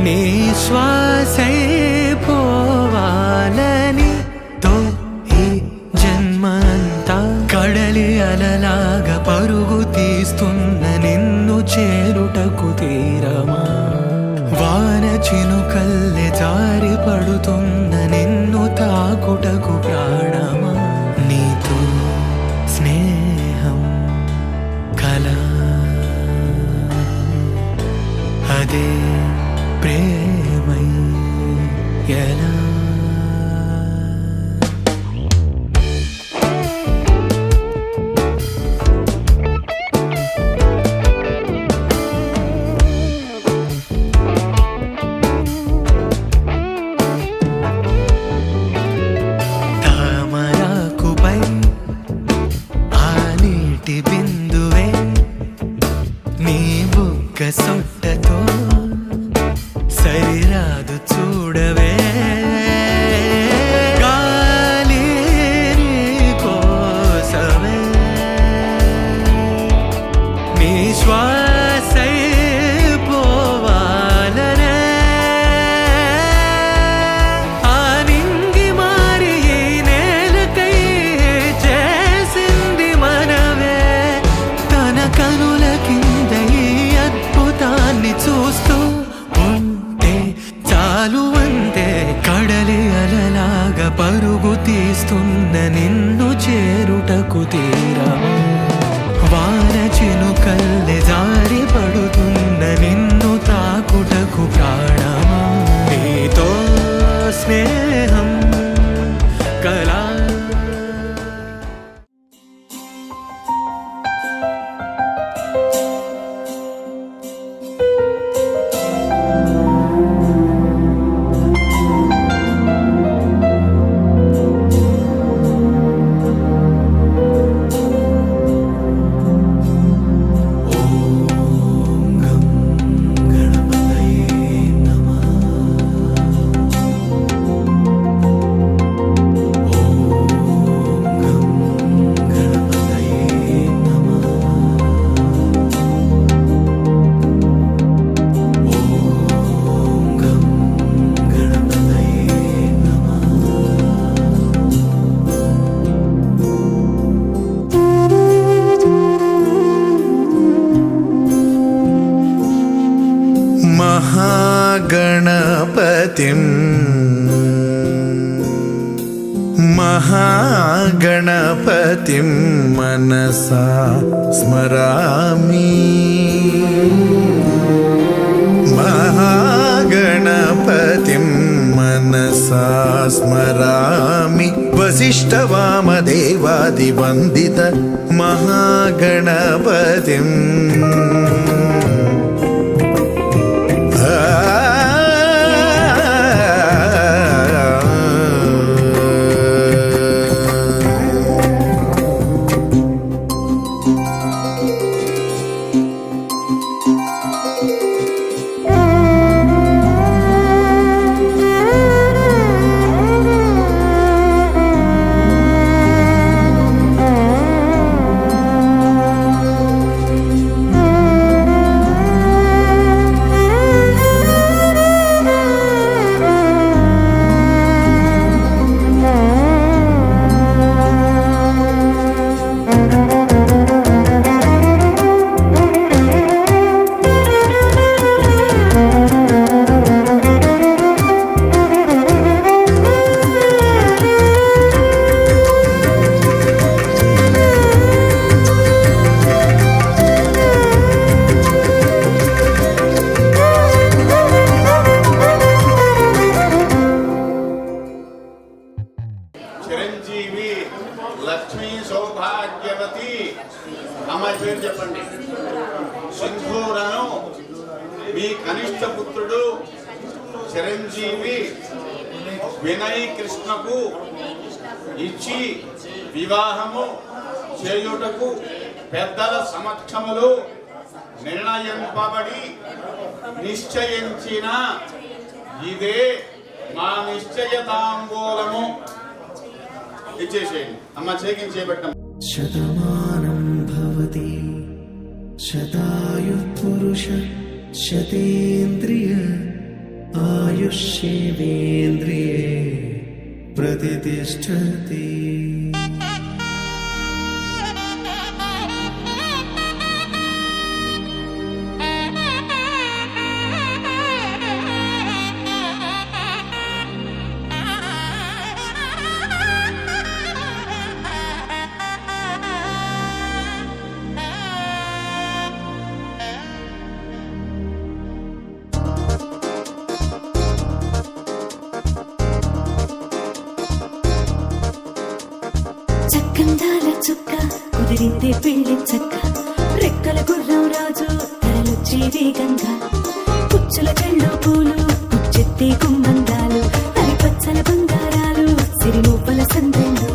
నీ శ్వాసై పోవాలని తో ఈ జన్మంతా కడలి అలలాగా పరుగు తీస్తున్న నిన్ను చేరుటకు తీరమా వాన చినుకల్లె జారి పడుతున్న నిన్ను తాకుటకు ప్రాణమా నీతో స్నేహం కలా అదే ప్రేమై ఎలా తామరాకుపై ఆ నీటి బిందువే నీ బుగ్గ సొట్టతో సరిరాదు చూడవే గాలి నీ కోసమే నీ శ్వాసై పోవాలనే ఆ నింగి మారి ఈ నేలకై చేసింది మనవే తన కనుల కింద ఈ అద్భుతాన్ని చూస్తూ ఉంటే చాలు అంతే కడలి అలలాగా పరుగు తీస్తున్న నిన్ను చేరుటకు తీరమా వాన చినుకల్లె జారి పడుతున్న నిన్ను తాకుటకు ప్రాణమా నీతో స్నేహం కలా महागणपतिं मनसा स्मरामि महागणपतिं मनसा स्मरामि वसिष्ठवामदेवादिवन्दित महागणपतिम् సింధూరను మీ కనిష్ట పుత్రుడు చిరంజీవి వినయ్ కృష్ణకు ఇచ్చి వివాహము చేయుటకు పెద్దల సమక్షములో నిర్ణయింపబడి నిశ్చయించిన ఇదే మా నిశ్చయతాంబూలము. ఇచ్చేసేయండి అమ్మ, చేకించి చేపట్టాం. శతమానం భవతి శతాయు పురుష శతేంద్రియ आयुष्येवेन्द्रिये प्रतिष्ठति చక్కందాల చుక్క కుదిరిందే పెళ్లి చక్క రెక్కల గుర్రం రాజు తరలొచ్చే వేగంగా పుచ్చుల చెళ్ళు పూలు పుచ్చెత్తే గుమ్మందాలు అరి పచ్చల బంగారాలు సిరిమూపల సందెళ్ళు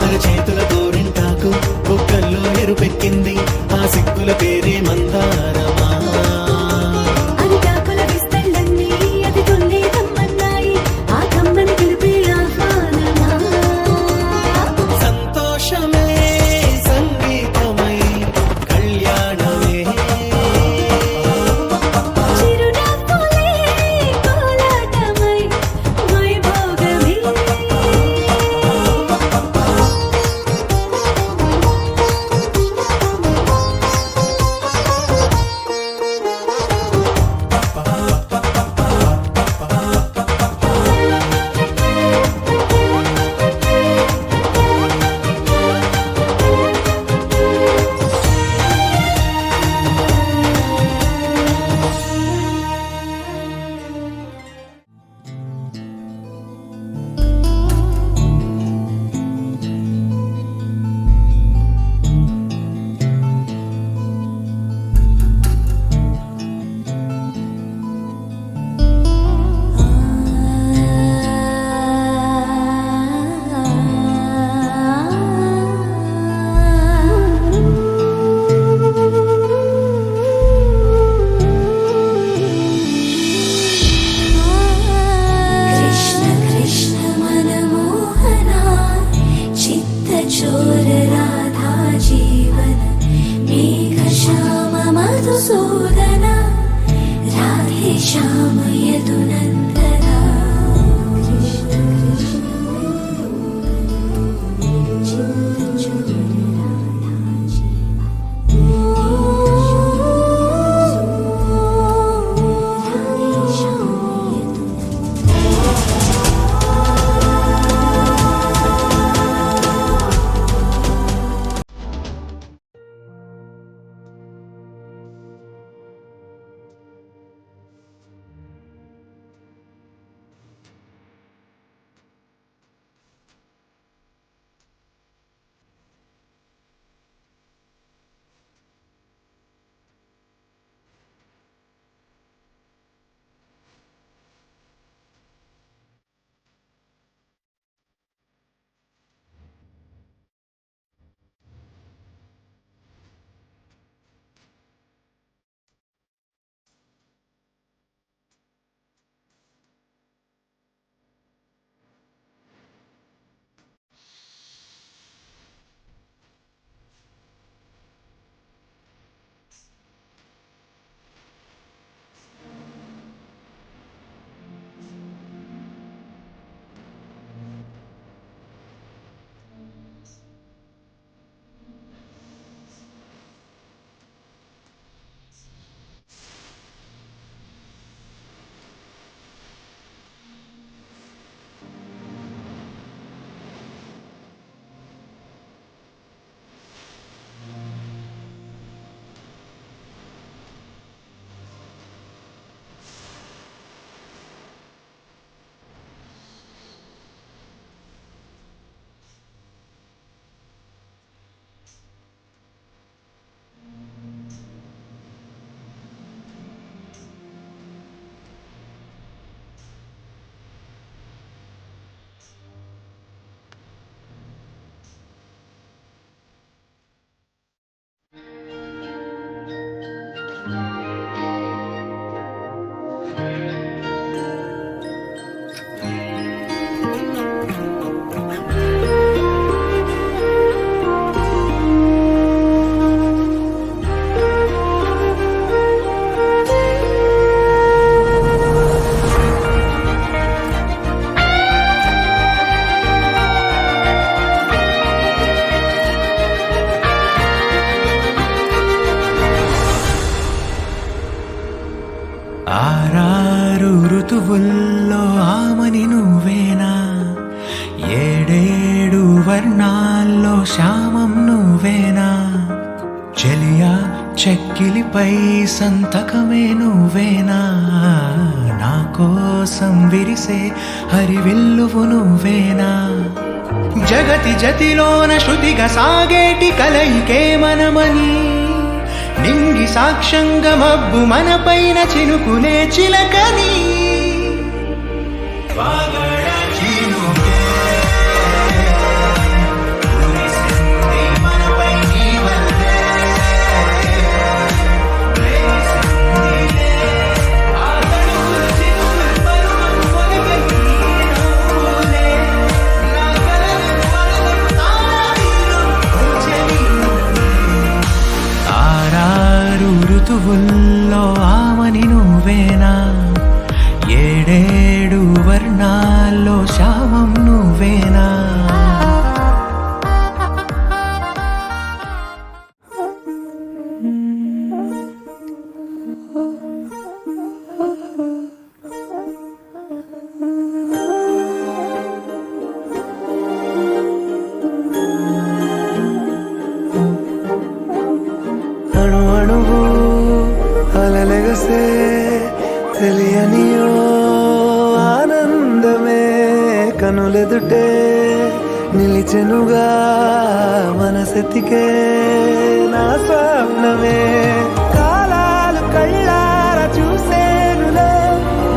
అరచేతుల గోరింటాకు బొక్కల్లో ఎరుపెక్కింది ఆ సిక్కుల పేరే మందారమా అరిటాకుల విస్తళ్ళన్నీ అది తొల్లి రమ్మన్నాయి ఆ కమ్మని పిలిపే ఆహ్వానమా సంతోషమే సంగీతమై కళ్యాణమే చిరునవ్వులే కోలాటమై వైభోగమే కృష్ణ కృష్ణ మనమోహన చిత్తచోర రాధా జీవన మేఘ శ్యామ మధుసూదన రాధే శ్యామ యదునందన చెలియా చెక్కిలిపై సంతకమే నువ్వేనా, నా కోసం విరిసే హరివిల్లువు నువ్వేనా, జగతి జతిలోన శృతిగా సాగేటి కలయికే మనమని, నింగి సాక్ష్యంగా మబ్బు మనపైన చినుకులే చిలకని, వాగడ చినుకే కురిసింది మనపై నీ వల్లే, ప్రేమిసిందిలే ఆ తడుకుల చినుకుల పరువపు మొలకలు నీ నవ్వులే, నా కలలకు వలలకు తారారీలో ఉంచెని ఆరారు ఋతువుల్లో ఆమని నువ్వేనా, ఏడేడు వర్ణాల్లో శామం నువ్వేనా. అణు అణువు అలలెగసే తెలియనియో ఆనందమే కనులెదుటే నిలిచెనుగా మనసెతికే నా స్వప్నమే, కాలాలు కళ్ళార చూసేనులే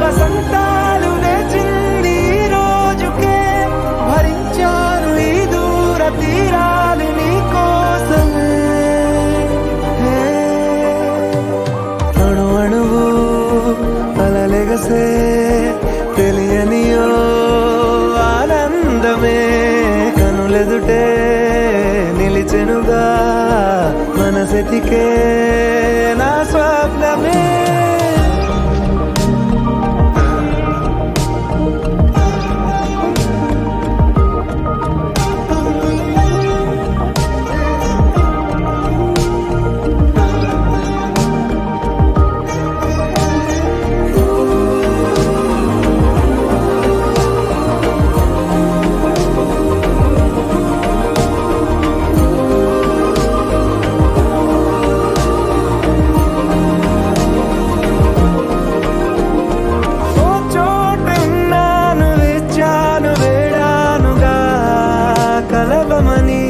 వసంతాలు వేచింది ఈ రోజుకే, భరించాను ఈ దూర తీరాలు నీ కోసమే. అణు అణువు అలలెగసే తెలియనియో ఆనందమే కనులెదుటే నిలిచెనుగా మనసెతికే నా స్వప్నమే. కలవమని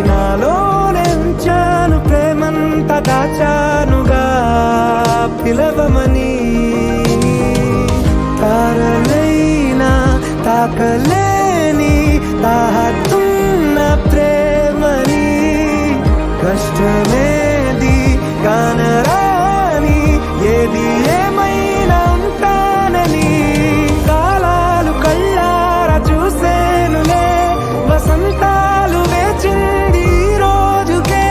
నాలో నెంచాను ప్రేమంత దాచానుగా పిలవమని, తారలైనా తాకలేని తాహతున్న ప్రేమని, కష్టమేది కానరాని ఏది ఏమైనా ఉంటానని, కాలాలు కళ్ళార చూసేనులే వసంతాలు వేచింది ఈ రోజుకే,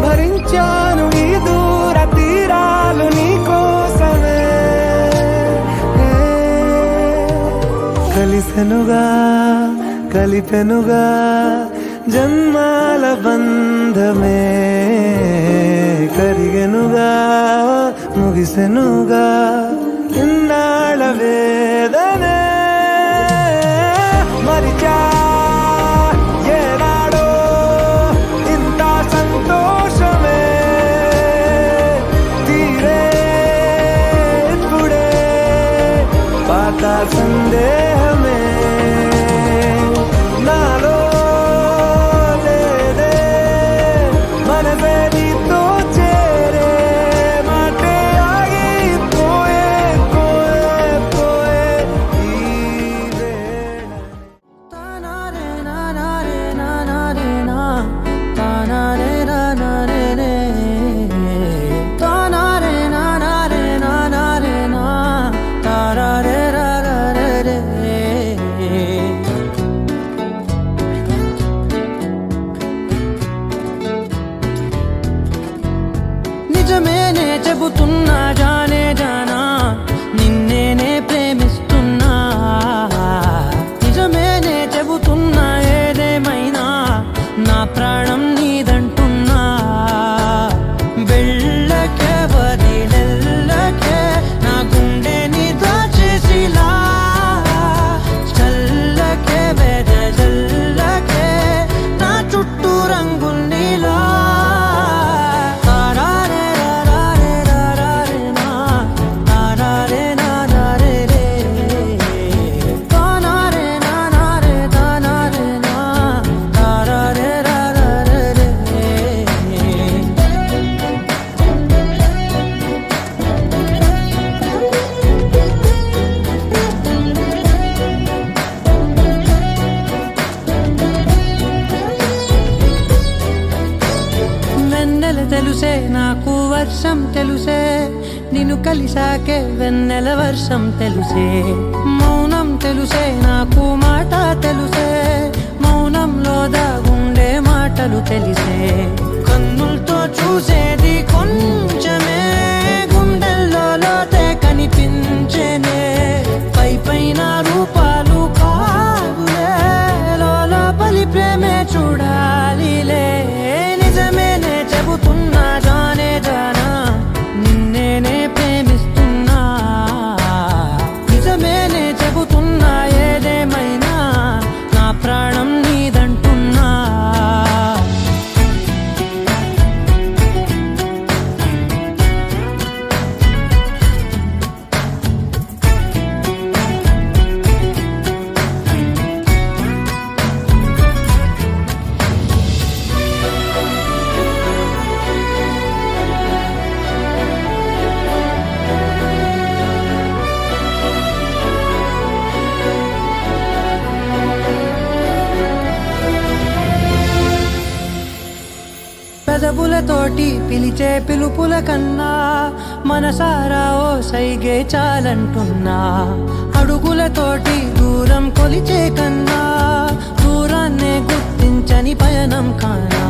భరించాను ఈ దూర తీరాలు నీ కోసమే. కలిసెనుగా కలిపెనుగా జన్మాల బంధమే, కరిగెనుగా ముగిసెనుగా ఇన్నాళ్ళ వేదనే, మరిచా ఏనాడో ఇంత సంతోషమే, తీరే ఇప్పుడే పాత సందేహమే, నాలో లేదే మనసే నీతో చేరే మాటే ఆగిపోయే పోయే పోయే ఈ వేళ. తానారే నానారే నానారే నా తానారే నానారే రే, తానారే నానారే నానారే నా తారారే రారే రే. నిజమేనే చెబుతున్నా జానే జానా నిన్నేనే ప్రేమిస్తున్నా, నిజమేనే చెబుతున్నా ఏదేమైనా నా ప్రాణం నీదంటున్నా, వెళ్ళకే వదిలెల్లకే నా గుండెని దాచేసిలా, చల్లకే వెదజల్లకే నా చుట్టూ రంగుల్నిలా. తెలుసే నాకు వర్షం తెలుసే నిన్ను కలిసాకే వెన్నెల వర్షం తెలుసే మౌనం తెలుసే నాకు మాట తెలుసే మౌనంలో దాగుండే మాటలు తెలిసే కన్నులతో చూసేది కొంచెమే గుండెల్లో లోతే కనిపించేనే పై పైన రూపాలు కాదులే లోపలి ప్రేమే చూడాలిలే నిజమేనే చెబుతున్నా జానే జానా నిన్నేనే ప్రేమిస్తున్నా నిజమేనే చెబుతున్నా ఏదేమైనా నా ప్రాణం నీదంటున్నా పెదవులతోటి పిలిచే పిలుపుల కన్నా మనసారా ఓ సైగే చాలంటున్నా అడుగులతోటి దూరం కొలిచే కన్నా దూరాన్నే గుర్తించని పయనం కానా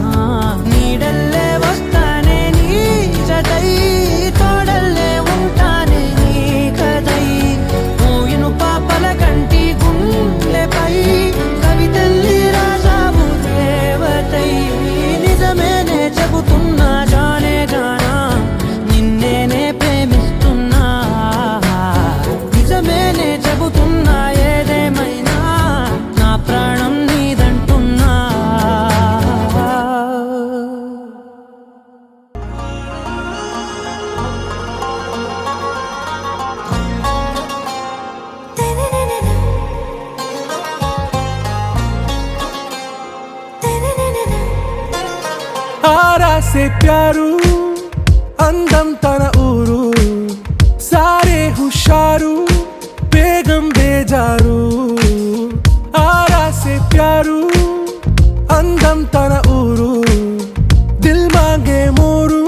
నీడల్లే వస్తానే నీ జతై తోడల్లే ఉంటానే నీ కదై మోయిను పాపల కంటి గుండెపై కవితల్లి రాజావు దేవతై నిజమేనే చెబుతున్నా జానే జానా నిన్నేనే ప్రేమిస్తున్నా నిజమేనే చెబుతున్నా ఏదేమైనా నా ప్రాణం నీదంటున్నా आरा से प्यारू అందం తన ఊరు సారే హుషారు బేగం బేజారు ఆరా से प्यारू అందం తన ఊరు దిల్ మాంగే మోరు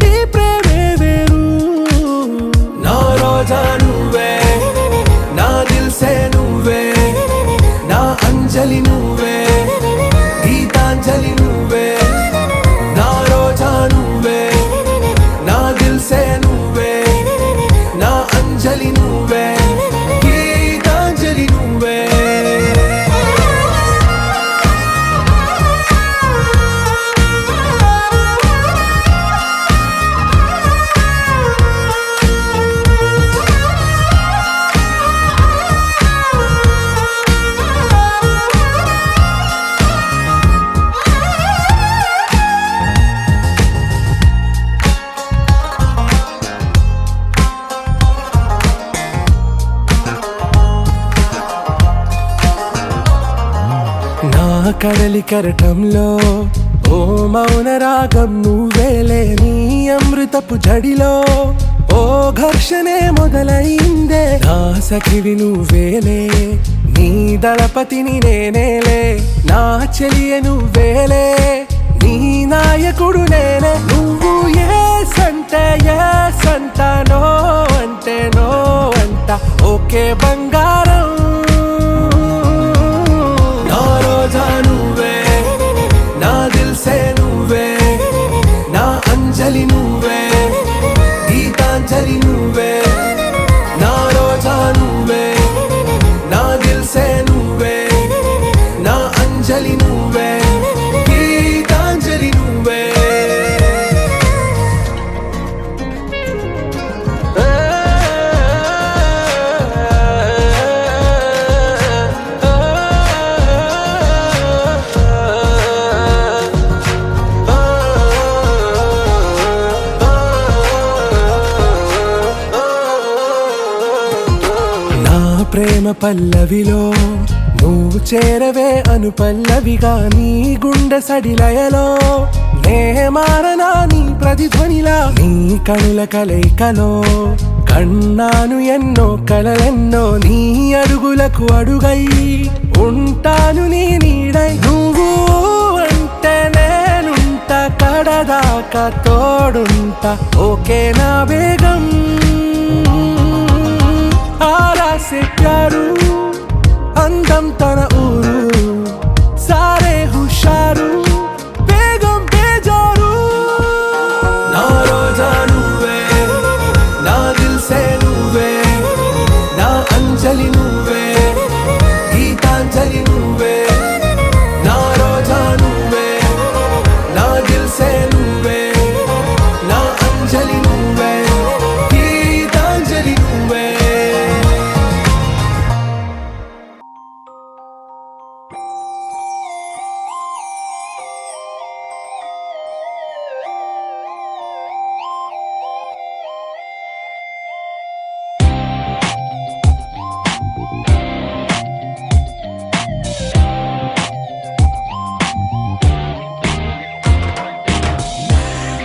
ఈ ప్రేమే వేరు నా రోజా నువ్వే నా దిల్ సే నువ్వే నా అంజలి నువ్వే గీతాంజలి నువ్వే నా రోజా నువ్వే నా దిల్ సే నువ్వే నా అంజలి నువ్వే గీతాంజలి నువ్వే నా కడలి కరటంలో ఓ మౌన రాగం నువ్వేలే నీ అమృతపు జడిలో ఓ ఘర్షణే మొదలైందే నా సఖివి నువ్వేలే నీ దళపతిని నేనేలే నా చెలియ నువ్వేలే నీ నాయకుడు నేనే నువ్వు ఏ సంట నో అంటే నో అంట ఓకే బంగారం నా రోజా నువ్వే నా దిల్ సే నువ్వే నా అంజలి నువ్వే గీతాంజలి నువ్వే నా రోజా నువ్వే నా దిల్ సే నువ్వే నా అంజలి నువ్వే గీతాంజలి నువ్వే ప్రేమ పల్లవిలో నువ్వు చేరవే అను పల్లవిగా నీ గుండె సడిలయలో నే మారనా నీ ప్రతిధ్వనిలా నీ కనుల కలయికలో కన్నాను ఎన్నో కలలెన్నో నీ అడుగులకు అడుగై ఉంటాను నీ నీడై నువ్వు అంటే నేనుంట కడ కడదాకా తోడుంటా ఓకే నా బేగం ఆరా సే ప్యారు అందం తన ఊరు సారే హుషారు బేగం బేజారు నా రోజా నువ్వే నా దిల్ సే నువ్వే నా అంజలి నువ్వే గీతాంజలి నువ్వే నా రోజా నువ్వే నా దిల్ సే నువ్వే నా అంజలి నువ్వే గీతాంజలి నువ్వే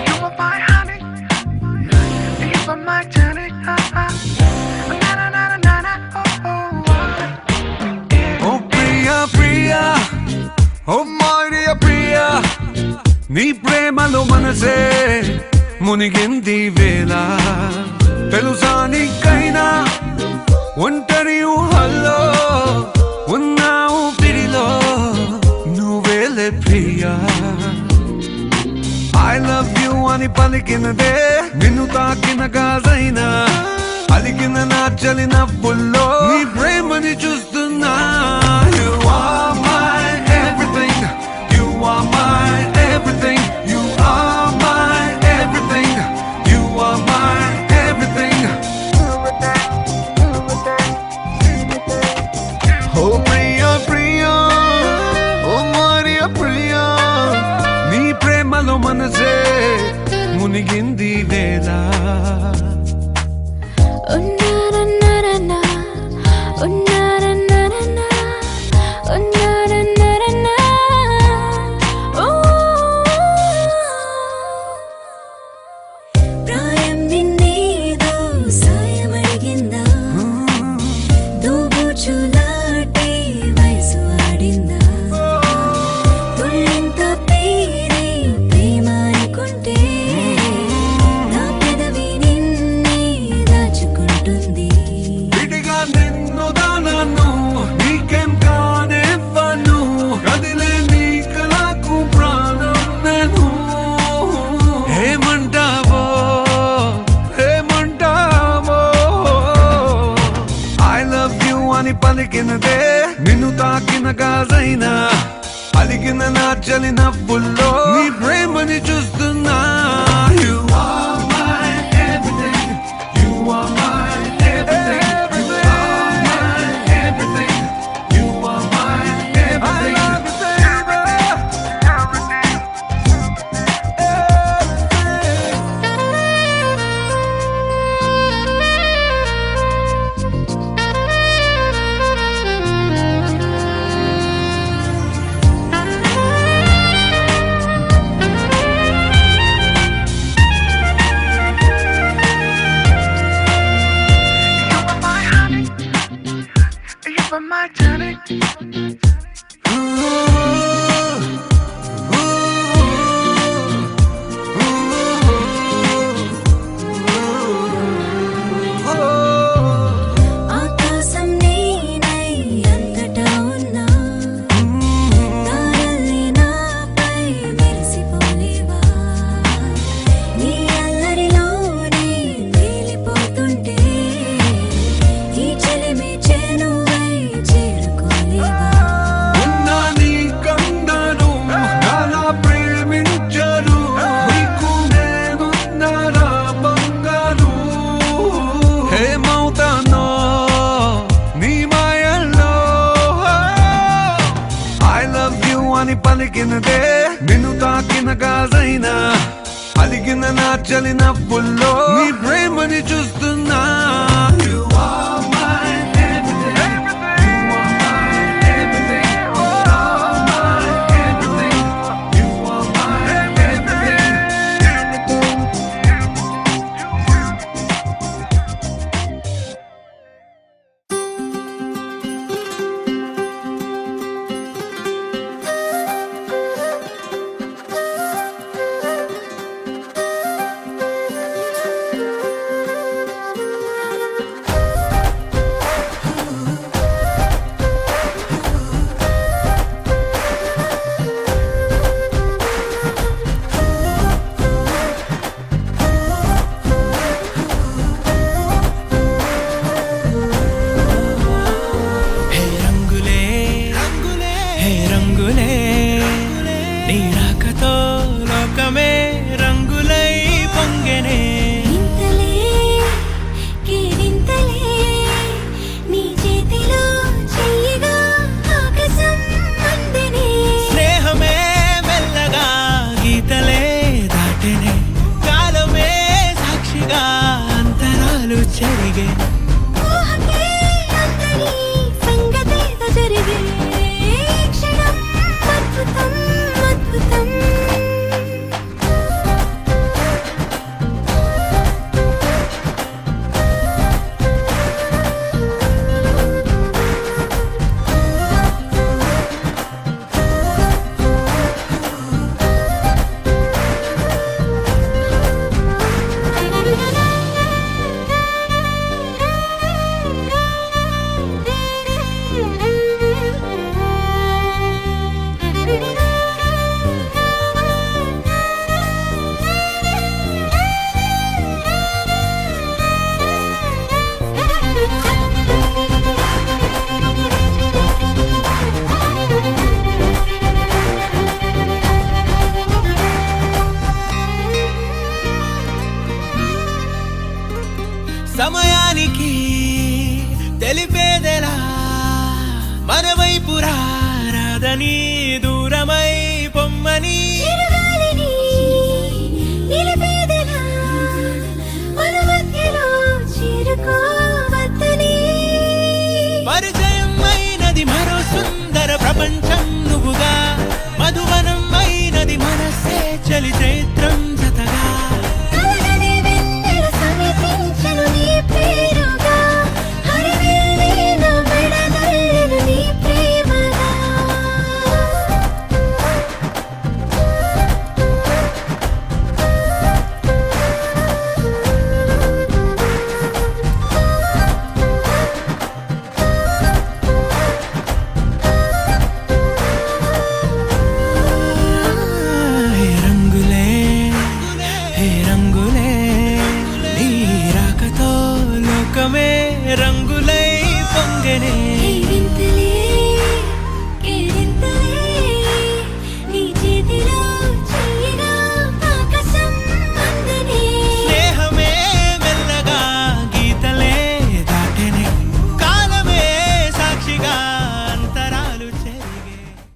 You are my honey, you are my Jenny. Na na na na na na. Oh Priya Priya, oh my dear Priya, నీ ప్రేమలో మనసే మునిగింది వేళ తెలుసా నీకైనా ఒంటరి ఊహల్లో ఉన్నావు పిడిలో నువ్వేలే ప్రియా I love you అని పలికినదే నిన్ను తాకిన గాజైనా అలికిన నా చలి నవ్వుల్లో నీ ప్రేమని చూస్తున్నా You are my everything, you are my everything, you are my everything, you are my everything. Oh Priya Priya, oh Maria Priya, నీ ప్రేమలో మనసే మునిగింది వేళ ప్రాయం నిన్నేదో సాయమడిగిందా దూబుచులాటే వయసు ఆడిందా తుళ్ళింత పేరే ప్రేమ అనుకుంటే నా పెదవి నిన్నే దాచుకుంటుంది విడిగా నిన్ను దానను నీకేం కానివ్వను కదిలే నీ కళకు ప్రాణం నేను ఏమంటావో ఏమంటావో I love you అని పలికినదే నిన్ను తాకిన గాజైనా అలిగిన నా చలి నవ్వుల్లో నీ ప్రేమని చూస్తున్నా You are my everything, you are my everything, you are my everything, you are my everything. I love you, You are my Jenny. ఆకాశం నేనై అంతటా ఉన్నా తారల్ని నాపై మెరిసిపోలేవా నీ అల్లరిలోనే తేలిపోతుంటే ఈ చెలిమి చేనువై చేరుకోలేవా ఉన్నా నీ కండను నాలా ప్రేమించరు నీకు నేనున్నారా బంగారు ఏమవుతానో నీ మాయల్లో I love you అని పలికినదే నిన్ను తాకిన గాజైనా అలిగిన నా చలి నవ్వుల్లో నీ ప్రేమని చూస్తున్నా You are my everything, you are my everything, you are my everything, you are my everything. ఊరారాదని దూరమై పొమ్మని చిరుగాలిని నిలిపేదెలా మన మధ్యలో చేరుకోవద్దని పరిచయం అయినది మరో సుందర ప్రపంచం నువ్వుగా మధువనం అయినది మనసే చలి చైత్ర